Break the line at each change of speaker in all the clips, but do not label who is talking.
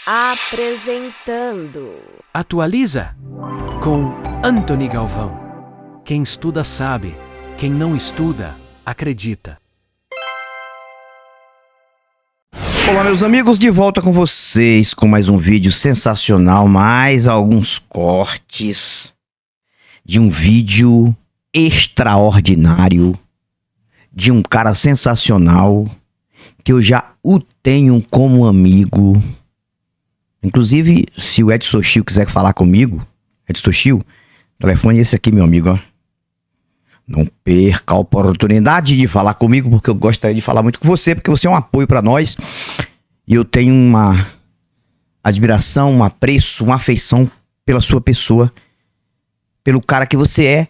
Apresentando.
Atualiza com Antony Galvão. Quem estuda sabe, quem não estuda acredita.
Olá meus amigos, de volta com vocês com mais um vídeo sensacional, mais alguns cortes de um vídeo extraordinário de um cara sensacional que eu já o tenho como amigo. Inclusive, se o Edson Chiu quiser falar comigo, Edson Chiu, telefone esse aqui, meu amigo, ó. Não perca a oportunidade de falar comigo, porque eu gostaria de falar muito com você, porque você é um apoio para nós. E eu tenho uma admiração, um apreço, uma afeição pela sua pessoa, pelo cara que você é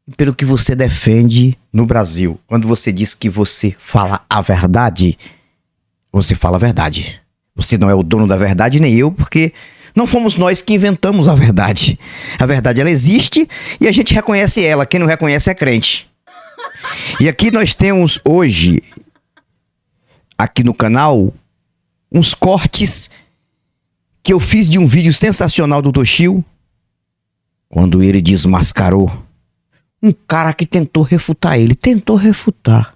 e pelo que você defende no Brasil. Quando você diz que você fala a verdade, você fala a verdade. Você não é o dono da verdade, nem eu, porque não fomos nós que inventamos a verdade. A verdade, ela existe e a gente reconhece ela. Quem não reconhece é crente. E aqui nós temos hoje, aqui no canal, uns cortes que eu fiz de um vídeo sensacional do Toshio, quando ele desmascarou um cara que tentou refutar ele. Tentou refutar.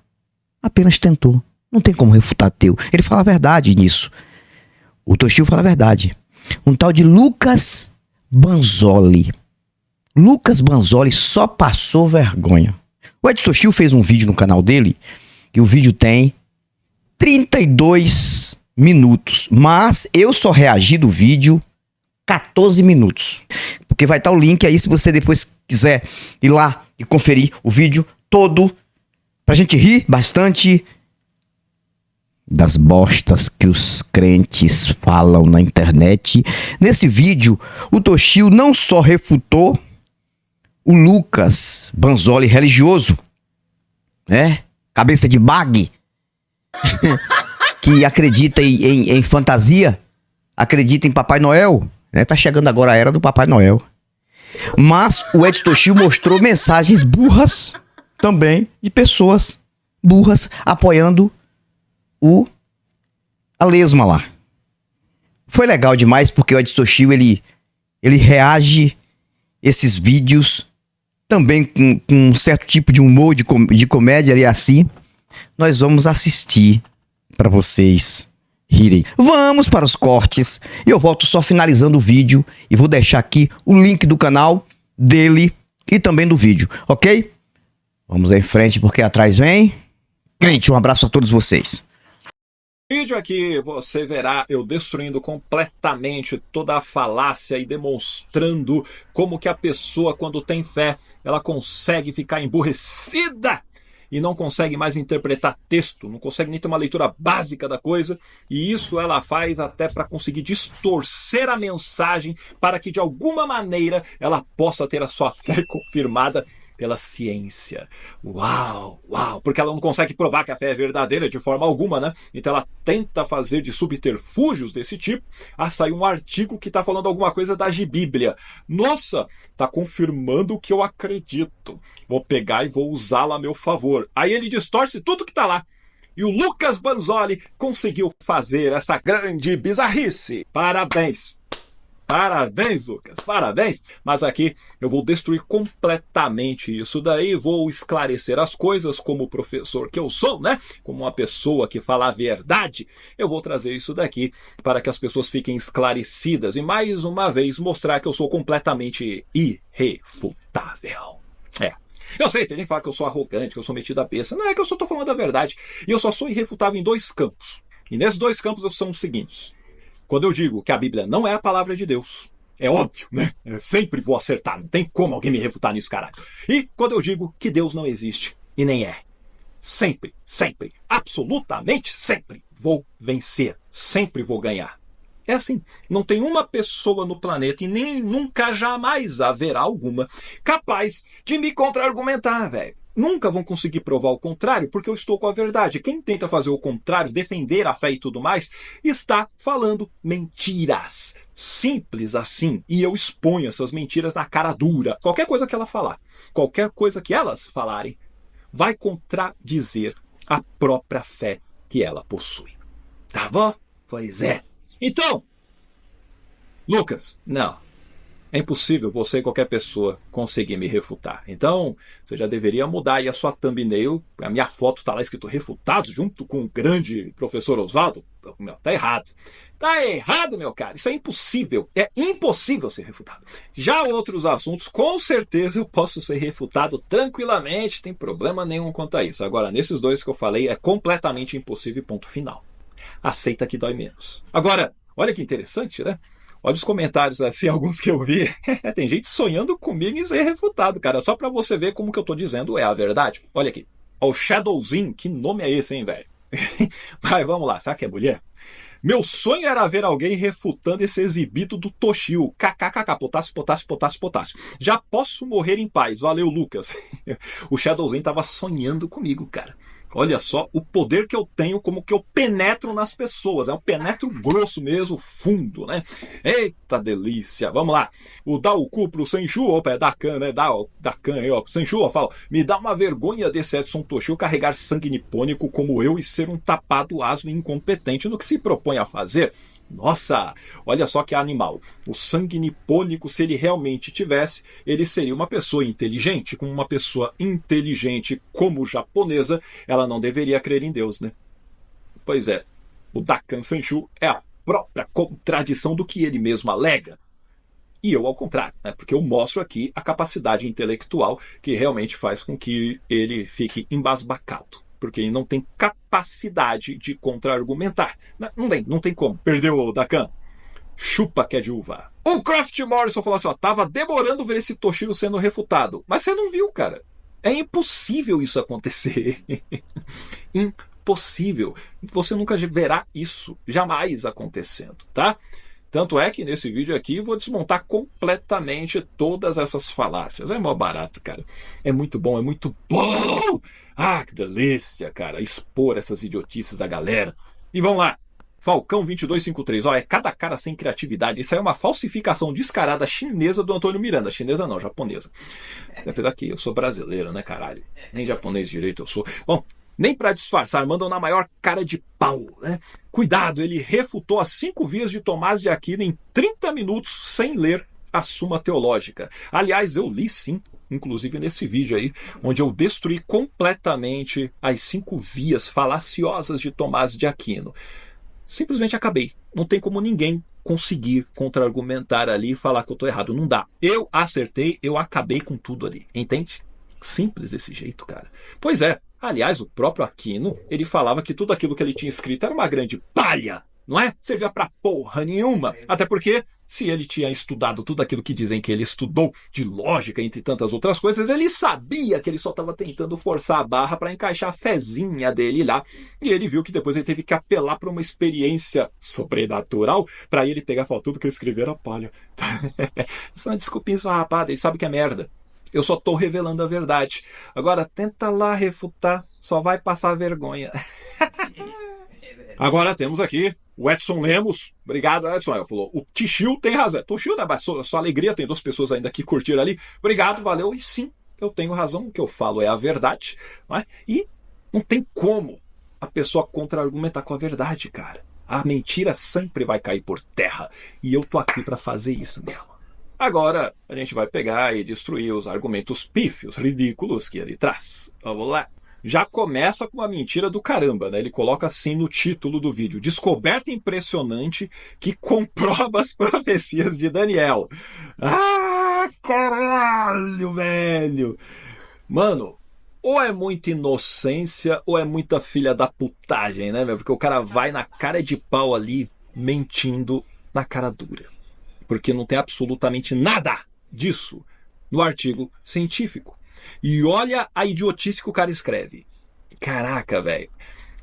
Apenas tentou. Não tem como refutar teu. Ele fala a verdade nisso. O Toshio fala a verdade. Um tal de Lucas Banzoli. Lucas Banzoli só passou vergonha. O Edson Toshio fez um vídeo no canal dele, e o vídeo tem 32 minutos. Mas eu só reagi do vídeo 14 minutos. Porque vai estar o link aí, se você depois quiser ir lá e conferir o vídeo todo, pra gente rir bastante das bostas que os crentes falam na internet. Nesse vídeo, o Toshio não só refutou o Lucas Banzoli religioso, né? Cabeça de bag, que acredita em fantasia, acredita em Papai Noel, né? Tá chegando agora a era do Papai Noel. Mas o Edson Toshio mostrou mensagens burras também de pessoas burras apoiando a lesma lá. Foi legal demais porque o Edson Toshio, ele reage esses vídeos também com um certo tipo de humor, de comédia ali assim. Nós vamos assistir para vocês rirem. Vamos para os cortes e eu volto só finalizando o vídeo e vou deixar aqui o link do canal dele e também do vídeo, ok? Vamos em frente porque atrás vem crente. Um abraço a todos vocês.
Vídeo aqui você verá eu destruindo completamente toda a falácia e demonstrando como que a pessoa, quando tem fé, ela consegue ficar emburrecida e não consegue mais interpretar texto, não consegue nem ter uma leitura básica da coisa, e isso ela faz até para conseguir distorcer a mensagem para que de alguma maneira ela possa ter a sua fé confirmada pela ciência. Uau, uau, porque ela não consegue provar que a fé é verdadeira de forma alguma, né? Então ela tenta fazer de subterfúgios desse tipo. Saiu um artigo que tá falando alguma coisa da Bíblia. Nossa, tá confirmando o que eu acredito. Vou pegar e vou usá-la a meu favor. Aí ele distorce tudo que tá lá. E o Lucas Banzoli conseguiu fazer essa grande bizarrice. Parabéns! Parabéns, Lucas, parabéns! Mas aqui eu vou destruir completamente isso daí, vou esclarecer as coisas como o professor que eu sou, né? Como uma pessoa que fala a verdade, eu vou trazer isso daqui para que as pessoas fiquem esclarecidas e mais uma vez mostrar que eu sou completamente irrefutável. Eu sei, tem gente que fala que eu sou arrogante, que eu sou metido a besta. Não, é que eu só estou falando a verdade. E eu só sou irrefutável em dois campos. E nesses dois campos são os seguintes. Quando eu digo que a Bíblia não é a palavra de Deus, é óbvio, né? Eu sempre vou acertar, não tem como alguém me refutar nisso, caralho. E quando eu digo que Deus não existe, e nem é, sempre, sempre, absolutamente sempre vou vencer, sempre vou ganhar. É assim, não tem uma pessoa no planeta, e nem nunca jamais haverá alguma, capaz de me contra-argumentar, velho. Nunca vão conseguir provar o contrário, porque eu estou com a verdade. Quem tenta fazer o contrário, defender a fé e tudo mais, está falando mentiras. Simples assim. E eu exponho essas mentiras na cara dura. Qualquer coisa que ela falar, qualquer coisa que elas falarem, vai contradizer a própria fé que ela possui. Tá bom? Pois é. Então, Lucas, não. É impossível você e qualquer pessoa conseguir me refutar. Então, você já deveria mudar aí a sua thumbnail. A minha foto tá lá escrito refutados junto com o grande professor Oswaldo. Meu, tá errado. Tá errado, meu cara. Isso é impossível. É impossível ser refutado. Já outros assuntos, com certeza eu posso ser refutado tranquilamente. Tem problema nenhum quanto a isso. Agora, nesses dois que eu falei, é completamente impossível, ponto final. Aceita que dói menos. Agora, olha que interessante, né? Olha os comentários, assim, alguns que eu vi. Tem gente sonhando comigo em ser refutado, cara. Só pra você ver como que eu tô dizendo é a verdade. Olha aqui. Ó, o Shadowzinho, que nome é esse, hein, velho? Mas vamos lá, será que é mulher? Meu sonho era ver alguém refutando esse exibido do Toshio. KKKK, potássio, potássio, potássio, potássio. Já posso morrer em paz. Valeu, Lucas. O Shadowzinho tava sonhando comigo, cara. Olha só o poder que eu tenho, como que eu penetro nas pessoas. É um penetro grosso mesmo, fundo, né? Eita delícia. Vamos lá. O dá o cu pro Senju, opa, é Dakan, né? Dakan aí, ó. Senju, ó, fala. Me dá uma vergonha desse Edson Toshio carregar sangue nipônico como eu e ser um tapado asno e incompetente no que se propõe a fazer. Nossa, olha só que animal. O sangue nipônico, se ele realmente tivesse, ele seria uma pessoa inteligente. Como uma pessoa inteligente como japonesa, ela não deveria crer em Deus, né? Pois é, o Dakan Senju é a própria contradição do que ele mesmo alega. E eu ao contrário, né? Porque eu mostro aqui a capacidade intelectual que realmente faz com que ele fique embasbacado. Porque ele não tem capacidade de contra-argumentar. Não tem como. Perdeu o Dakan. Chupa que é de uva. O Craft Morrison falou assim, ó, tava demorando ver esse Toshio sendo refutado. Mas você não viu, cara. É impossível isso acontecer. Impossível. Você nunca verá isso jamais acontecendo, tá? Tanto é que nesse vídeo aqui eu vou desmontar completamente todas essas falácias. É mó barato, cara. É muito bom, é muito bom! Ah, que delícia, cara. Expor essas idiotices da galera. E vamos lá. Falcão 2253. Ó, é cada cara sem criatividade. Isso aí é uma falsificação descarada chinesa do Antônio Miranda. Chinesa não, japonesa. Apesar que eu sou brasileiro, né, caralho? Nem japonês direito eu sou. Bom, nem para disfarçar, mandam na maior cara de pau, né? Cuidado, ele refutou as 5 vias de Tomás de Aquino em 30 minutos sem ler a Suma Teológica. Aliás, eu li sim, inclusive nesse vídeo aí, onde eu destruí completamente as 5 vias falaciosas de Tomás de Aquino. Simplesmente acabei. Não tem como ninguém conseguir contra-argumentar ali e falar que eu estou errado. Não dá. Eu acertei, eu acabei com tudo ali. Entende? Simples desse jeito, cara. Pois é. Aliás, o próprio Aquino, ele falava que tudo aquilo que ele tinha escrito era uma grande palha, não é? Servia pra porra nenhuma. Até porque, se ele tinha estudado tudo aquilo que dizem que ele estudou de lógica, entre tantas outras coisas, ele sabia que ele só estava tentando forçar a barra para encaixar a fezinha dele lá. E ele viu que depois ele teve que apelar para uma experiência sobrenatural para ele pegar e falar tudo que ele escreveu era palha. Isso é uma desculpinha esfarrapada, ele sabe que é merda. Eu só estou revelando a verdade. Agora, tenta lá refutar, só vai passar vergonha. Agora temos aqui o Edson Lemos. Obrigado, Edson. Ele falou, o Toshio tem razão. Toshio, né? Sua alegria, tem 2 pessoas ainda que curtiram ali. Obrigado, valeu. E sim, eu tenho razão. O que eu falo é a verdade. Não é? E não tem como a pessoa contra-argumentar com a verdade, cara. A mentira sempre vai cair por terra. E eu tô aqui para fazer isso nela. Agora, a gente vai pegar e destruir os argumentos pífios, ridículos que ele traz. Vamos lá. Já começa com uma mentira do caramba, né? Ele coloca assim no título do vídeo. Descoberta impressionante que comprova as profecias de Daniel. Ah, caralho, velho! Mano, ou é muita inocência ou é muita filha da putagem, né, meu? Porque o cara vai na cara de pau ali, mentindo na cara dura. Porque não tem absolutamente nada disso no artigo científico. E olha a idiotice que o cara escreve. Caraca, velho.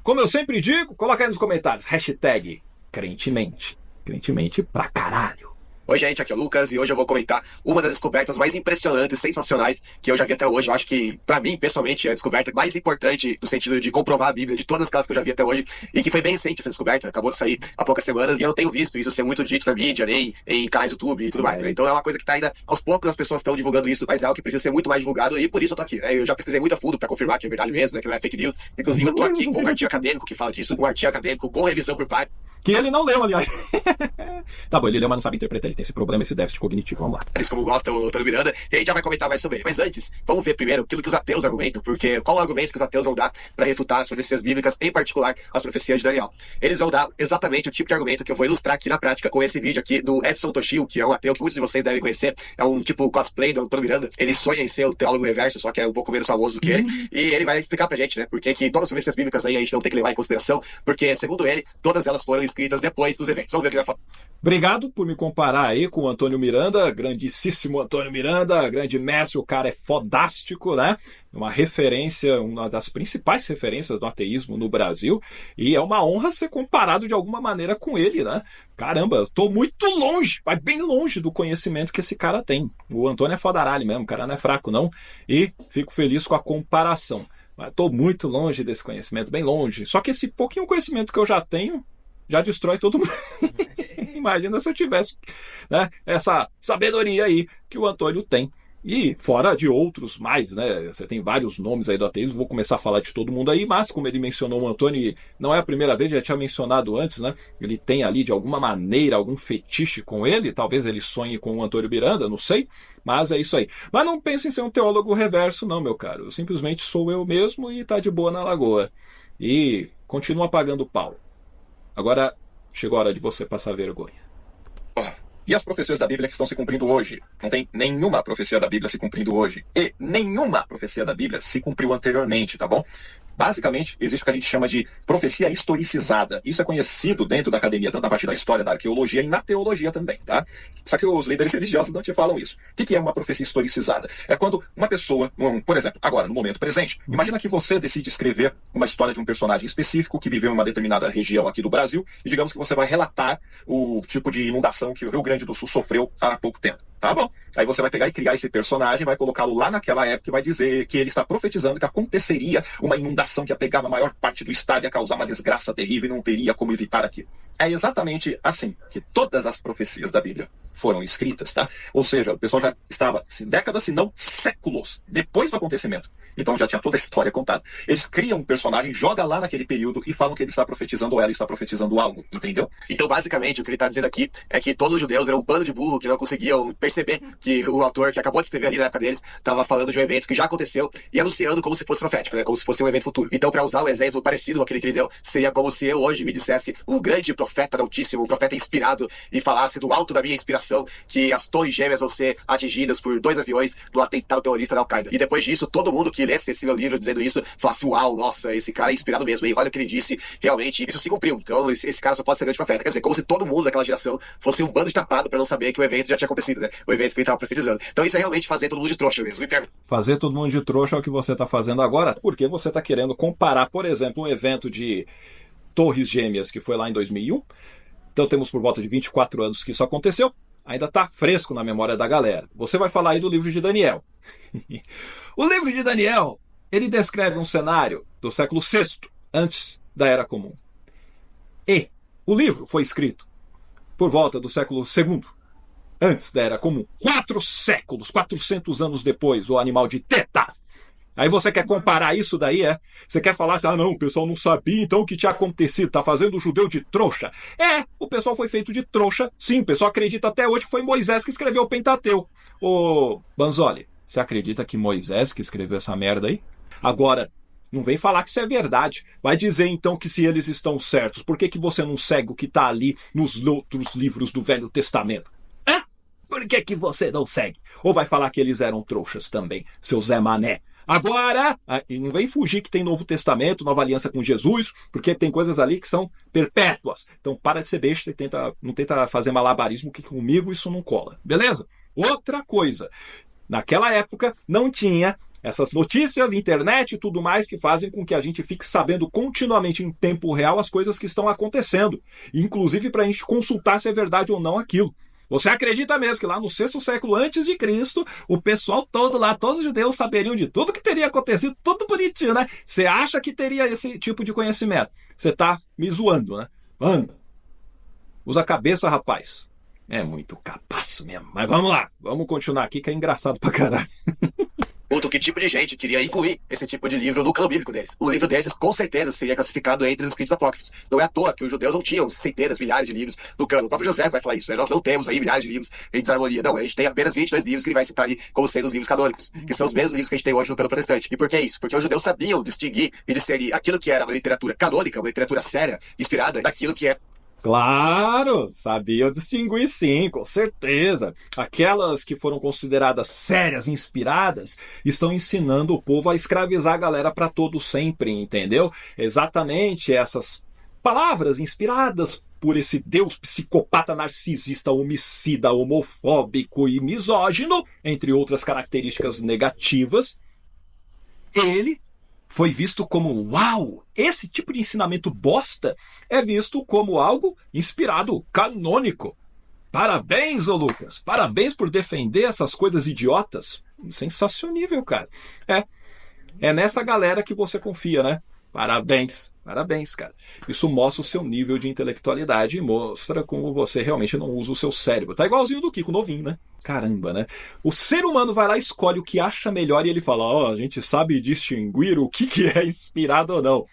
Como eu sempre digo, coloca aí nos comentários. Hashtag crentemente. Crentemente pra caralho.
Oi, gente, aqui é o Lucas e hoje eu vou comentar uma das descobertas mais impressionantes, sensacionais que eu já vi até hoje. Eu acho que, pra mim, pessoalmente, é a descoberta mais importante no sentido de comprovar a Bíblia de todas as casos que eu já vi até hoje e que foi bem recente essa descoberta, acabou de sair há poucas semanas e eu não tenho visto isso ser muito dito na mídia, nem em canais do YouTube e tudo mais, né? Então é uma coisa que tá ainda, aos poucos as pessoas estão divulgando isso, mas é algo que precisa ser muito mais divulgado e por isso eu tô aqui, né? Eu já pesquisei muito a fundo pra confirmar que é verdade mesmo, né? Que não é fake news. Inclusive eu tô aqui com um artigo acadêmico que fala disso, um artigo acadêmico com revisão por parte.
Que ele não leu, aliás. Tá bom, ele leu, mas não sabe interpretar. Ele tem esse problema, esse déficit cognitivo. Vamos lá.
Eles como gostam o Antônio Miranda, e a gente já vai comentar mais sobre ele. Mas antes, vamos ver primeiro aquilo que os ateus argumentam, porque qual é o argumento que os ateus vão dar para refutar as profecias bíblicas, em particular as profecias de Daniel. Eles vão dar exatamente o tipo de argumento que eu vou ilustrar aqui na prática com esse vídeo aqui do Edson Toshio, que é um ateu que muitos de vocês devem conhecer. É um tipo cosplay do Antônio Miranda. Ele sonha em ser o teólogo reverso, só que é um pouco menos famoso do que ele. E ele vai explicar pra gente, né, por que todas as profecias bíblicas aí a gente não tem que levar em consideração, porque, segundo ele, todas elas foram escritas depois dos eventos. Vamos ver o que ele vai falar.
Obrigado por me comparar aí com o Antônio Miranda, grandíssimo Antônio Miranda, grande mestre, o cara é fodástico, né? Uma referência, uma das principais referências do ateísmo no Brasil, e é uma honra ser comparado de alguma maneira com ele, né? Caramba, eu tô muito longe, mas bem longe do conhecimento que esse cara tem. O Antônio é fodaralho mesmo, o cara não é fraco não, e fico feliz com a comparação. Mas estou muito longe desse conhecimento, bem longe. Só que esse pouquinho conhecimento que eu já tenho, já destrói todo mundo. Imagina se eu tivesse, né, essa sabedoria aí que o Antônio tem. E fora de outros mais, né? Você tem vários nomes aí do ateísmo, vou começar a falar de todo mundo aí, mas como ele mencionou o Antônio, não é a primeira vez, já tinha mencionado antes, né? Ele tem ali de alguma maneira algum fetiche com ele, talvez ele sonhe com o Antônio Miranda, não sei, mas é isso aí. Mas não pense em ser um teólogo reverso não, meu caro, eu simplesmente sou eu mesmo e tá de boa na lagoa. E continua pagando pau. Agora chegou a hora de você passar vergonha.
E as profecias da Bíblia que estão se cumprindo hoje? Não tem nenhuma profecia da Bíblia se cumprindo hoje. E nenhuma profecia da Bíblia se cumpriu anteriormente, tá bom? Basicamente, existe o que a gente chama de profecia historicizada. Isso é conhecido dentro da academia, tanto na parte da história, da arqueologia e na teologia também, tá? Só que os líderes religiosos não te falam isso. O que é uma profecia historicizada? É quando uma pessoa, por exemplo, agora, no momento presente, imagina que você decide escrever uma história de um personagem específico que viveu em uma determinada região aqui do Brasil, e digamos que você vai relatar o tipo de inundação que o Rio Grande do Sul sofreu há pouco tempo. Tá bom. Aí você vai pegar e criar esse personagem, vai colocá-lo lá naquela época e vai dizer que ele está profetizando que aconteceria uma inundação que ia pegar a maior parte do estado e ia causar uma desgraça terrível e não teria como evitar aquilo. É exatamente assim que todas as profecias da Bíblia foram escritas, tá? Ou seja, o pessoal já estava décadas, se não séculos, depois do acontecimento. Então já tinha toda a história contada. Eles criam um personagem, jogam lá naquele período e falam que ele está profetizando ou ela está profetizando algo, entendeu?
Então, basicamente, o que ele está dizendo aqui é que todos os judeus eram um bando de burro que não conseguiam perceber que o autor, que acabou de escrever ali na época deles, estava falando de um evento que já aconteceu e anunciando como se fosse profético, né? Como se fosse um evento futuro. Então, para usar um exemplo parecido com aquele que ele deu, seria como se eu hoje me dissesse um grande profeta do Altíssimo, um profeta inspirado, e falasse do alto da minha inspiração que as torres gêmeas vão ser atingidas por 2 aviões no atentado terrorista da Al-Qaeda. E depois disso, todo mundo que lesse esse meu livro dizendo isso, falasse, uau, nossa, esse cara é inspirado mesmo, hein? Olha o que ele disse, realmente, isso se cumpriu. Então, esse cara só pode ser grande profeta. Quer dizer, como se todo mundo daquela geração fosse um bando de tapado para não saber que o evento já tinha acontecido, né? O evento que ele estava profetizando. Então, isso é realmente fazer todo mundo de trouxa mesmo.
Fazer todo mundo de trouxa é o que você está fazendo agora, porque você está querendo comparar, por exemplo, um evento de Torres Gêmeas que foi lá em 2001. Então, temos por volta de 24 anos que isso aconteceu. Ainda está fresco na memória da galera. Você vai falar aí do livro de Daniel. O livro de Daniel, ele descreve um cenário do século VI, antes da Era Comum. E o livro foi escrito por volta do século II, antes da Era Comum. 4 séculos, 400 anos depois, o animal de teta. Aí você quer comparar isso daí, é? Você quer falar assim, ah não, o pessoal não sabia então o que tinha acontecido, tá fazendo o judeu de trouxa. É, o pessoal foi feito de trouxa, sim, o pessoal acredita até hoje que foi Moisés que escreveu o Pentateuco. Ô, Banzoli, você acredita que Moisés que escreveu essa merda aí? Agora, não vem falar que isso é verdade. Vai dizer então que se eles estão certos, por que você não segue o que tá ali nos outros livros do Velho Testamento? Hã? Por que você não segue? Ou vai falar que eles eram trouxas também, seu Zé Mané? Agora, não vem fugir que tem Novo Testamento, Nova Aliança com Jesus, porque tem coisas ali que são perpétuas. Então para de ser besta e não tenta fazer malabarismo, que comigo isso não cola. Beleza? Outra coisa, naquela época não tinha essas notícias, internet e tudo mais que fazem com que a gente fique sabendo continuamente em tempo real as coisas que estão acontecendo. Inclusive para a gente consultar se é verdade ou não aquilo. Você acredita mesmo que lá no 6º século antes de Cristo, o pessoal todo lá, todos os judeus saberiam de tudo que teria acontecido, tudo bonitinho, né? Você acha que teria esse tipo de conhecimento? Você tá me zoando, né? Mano, usa a cabeça, rapaz. É muito capaço mesmo. Mas vamos lá, vamos continuar aqui que é engraçado pra caralho.
O pergunto que tipo de gente queria incluir esse tipo de livro no clã bíblico deles. O livro desses, com certeza, seria classificado entre os escritos apócrifos. Não é à toa que os judeus não tinham centenas, milhares de livros no cano. O próprio José vai falar isso, né? Nós não temos aí milhares de livros em desarmonia. Não, a gente tem apenas 22 livros que ele vai citar ali como sendo os livros canônicos, que são os mesmos livros que a gente tem hoje no cano protestante. E por que isso? Porque os judeus sabiam distinguir e discernir aquilo que era uma literatura canônica, uma literatura séria, inspirada, daquilo que é.
Claro, sabia distinguir sim, com certeza. Aquelas que foram consideradas sérias, inspiradas, estão ensinando o povo a escravizar a galera para todo sempre, entendeu? Exatamente essas palavras inspiradas por esse Deus psicopata, narcisista, homicida, homofóbico e misógino, entre outras características negativas, ele foi visto como, uau, esse tipo de ensinamento bosta é visto como algo inspirado, canônico. Parabéns, ô Lucas, parabéns por defender essas coisas idiotas. Sensacionível, cara. É nessa galera que você confia, né? Parabéns, parabéns, cara. Isso mostra o seu nível de intelectualidade e mostra como você realmente não usa o seu cérebro. Tá igualzinho do Kiko novinho, né? Caramba, né? O ser humano vai lá e escolhe o que acha melhor e ele fala, ó, a gente sabe distinguir o que é inspirado ou não.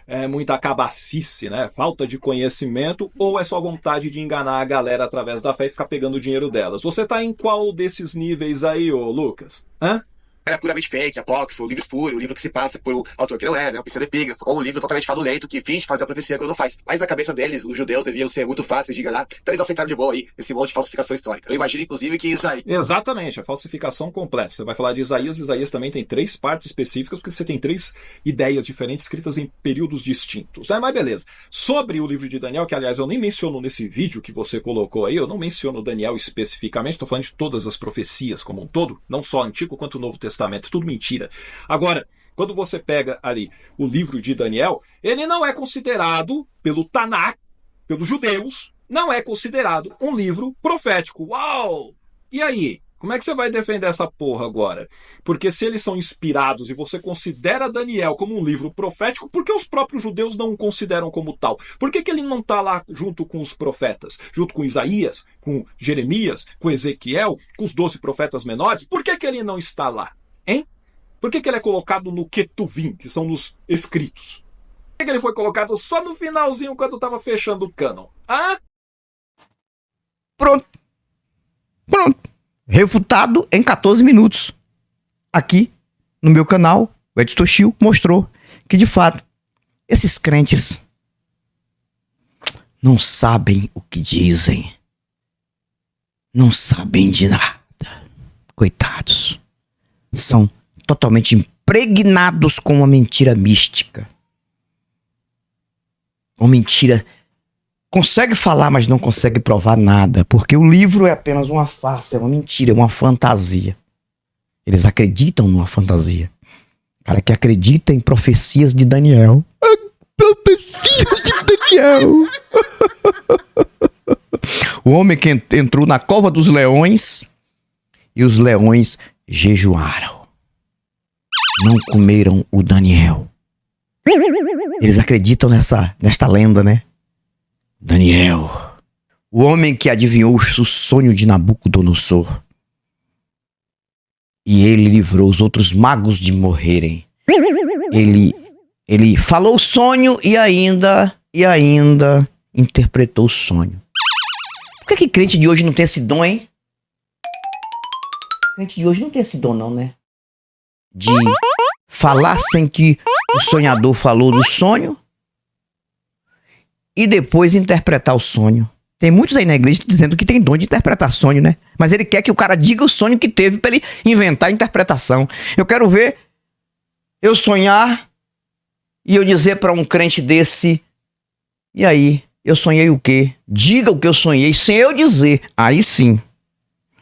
É muita cabacice, né? Falta de conhecimento ou é só vontade de enganar a galera através da fé e ficar pegando o dinheiro delas? Você tá em qual desses níveis aí, ô Lucas? Hã?
Era puramente fake, apócrifo, livro espúrio, um livro que se passa por um autor que não é, né? Um pseudepígrafo, ou um livro totalmente fadulento que finge fazer a profecia quando não faz. Mas na cabeça deles, os judeus deviam ser muito fáceis de enganar, então eles aceitaram de boa aí esse monte de falsificação histórica. Eu imagino, inclusive, que Isaías...
Exatamente, a falsificação completa. Você vai falar de Isaías, Isaías também tem 3 partes específicas, porque você tem 3 ideias diferentes escritas em períodos distintos, né? Mas beleza. Sobre o livro de Daniel, que aliás eu nem menciono nesse vídeo que você colocou aí, eu não menciono Daniel especificamente, estou falando de todas as profecias como um todo, não só Antigo quanto o Novo Testamento, tudo mentira. Agora, quando você pega ali o livro de Daniel, ele não é considerado, pelo Tanakh, pelos judeus, não é considerado um livro profético. Uau! E aí? Como é que você vai defender essa porra agora? Porque se eles são inspirados e você considera Daniel como um livro profético, por que os próprios judeus não o consideram como tal? Por que ele não está lá junto com os profetas? Junto com Isaías, com Jeremias, com Ezequiel, com os 12 profetas menores? Por que ele não está lá? Hein? Por que ele é colocado no Ketuvim, que são nos escritos? Por que ele foi colocado só no finalzinho quando estava fechando o cânon? Ah?
Pronto. Refutado em 14 minutos. Aqui, no meu canal, o Edson Toshio mostrou que, de fato, esses crentes não sabem o que dizem. Não sabem de nada. Coitados. São totalmente impregnados com uma mentira mística. Uma mentira. Consegue falar, mas não consegue provar nada. Porque o livro é apenas uma farsa, é uma mentira, é uma fantasia. Eles acreditam numa fantasia. Cara que acredita em profecias de Daniel. Profecias de Daniel. O homem que entrou na cova dos leões e os leões jejuaram. Não comeram o Daniel. Eles acreditam nesta lenda, né? Daniel, o homem que adivinhou o sonho de Nabucodonosor. E ele livrou os outros magos de morrerem. Ele falou o sonho e ainda interpretou o sonho. Por que crente de hoje não tem esse dom, hein? Crente de hoje não tem esse dom, não, né? De falar sem que o sonhador falou do sonho e depois interpretar o sonho. Tem muitos aí na igreja dizendo que tem dom de interpretar sonho, né? Mas ele quer que o cara diga o sonho que teve pra ele inventar a interpretação. Eu quero ver eu sonhar e eu dizer pra um crente desse, e aí, eu sonhei o quê? Diga o que eu sonhei sem eu dizer. Aí sim,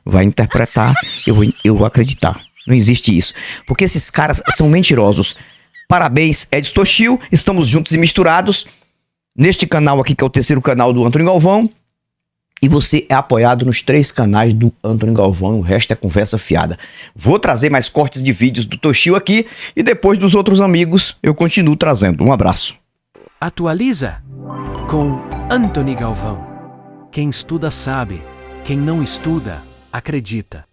vai interpretar, eu vou acreditar. Não existe isso. Porque esses caras são mentirosos. Parabéns, Edson Toshio. Estamos juntos e misturados neste canal aqui, que é o terceiro canal do Antônio Galvão. E você é apoiado nos 3 canais do Antônio Galvão. O resto é conversa fiada. Vou trazer mais cortes de vídeos do Toshio aqui. E depois dos outros amigos, eu continuo trazendo. Um abraço.
Atualiza com Antônio Galvão. Quem estuda sabe, quem não estuda, acredita.